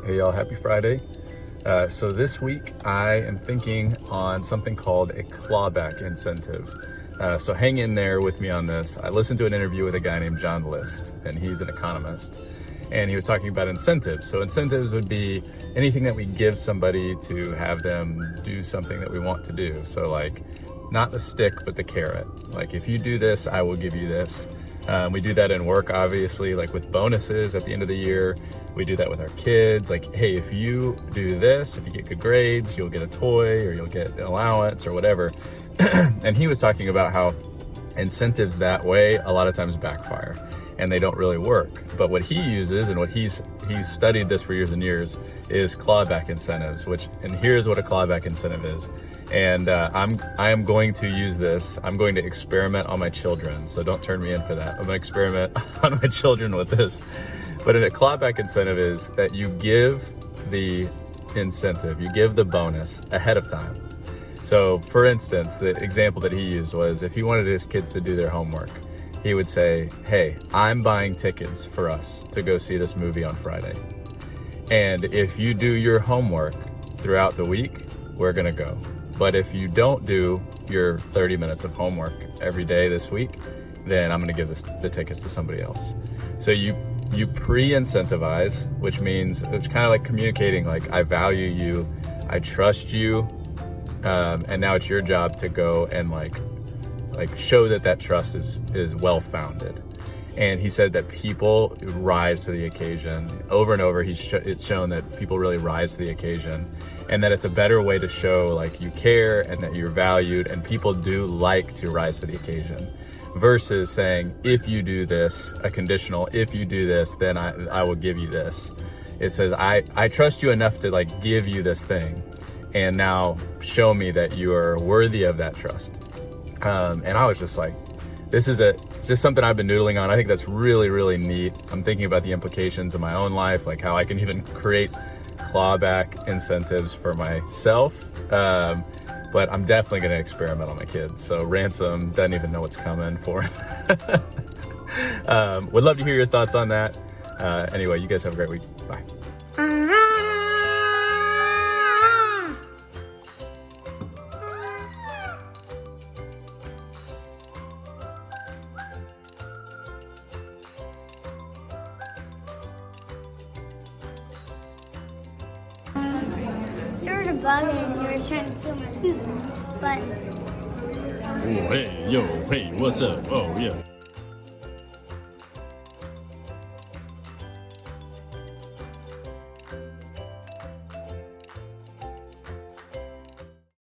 Hey y'all, happy Friday. So this week I am thinking on something called a clawback incentive. So hang in there with me on this. I listened to an interview with a guy named John List, and he's an economist. And he was talking about incentives. So incentives would be anything that we give somebody to have them do something that we want to do. So like not the stick, but the carrot. Like if you do this, I will give you this. We do that in work, obviously, like with bonuses at the end of the year. We do that with our kids. Like, hey, if you do this, if you get good grades, you'll get a toy or you'll get an allowance or whatever. And he was talking about how incentives that way a lot of times backfire and they don't really work. But what he uses, and what he's studied this for years and years, is clawback incentives, and here's what a clawback incentive is. And I am going to use this. I'm going to experiment on my children, so don't turn me in for that. I'm gonna experiment on my children with this. But a clawback incentive is that you give the incentive, you give the bonus ahead of time. So for instance, the example that he used was if he wanted his kids to do their homework, he would say, hey, I'm buying tickets for us to go see this movie on Friday. And if you do your homework throughout the week, we're gonna go. But if you don't do your 30 minutes of homework every day this week, then I'm gonna give the tickets to somebody else. So you pre-incentivize, which means it's kind of like communicating, like I value you, I trust you, and now it's your job to go and like show that trust is well-founded. And he said that people rise to the occasion. Over and over, it's shown that people really rise to the occasion, and that it's a better way to show like you care and that you're valued, and people do like to rise to the occasion, versus saying, if you do this, a conditional, if you do this, then I will give you this. It says, I trust you enough to like give you this thing, and now show me that you are worthy of that trust. And I was just like, it's just something I've been noodling on. I think that's really, really neat. I'm thinking about the implications in my own life, like how I can even create clawback incentives for myself. But I'm definitely going to experiment on my kids. So Ransom doesn't even know what's coming for him. Would love to hear your thoughts on that. Anyway, you guys have a great week. Bye. There was a bug and you were trying to steal my food, but... Oh, hey, yo, hey, what's up? Oh, yeah.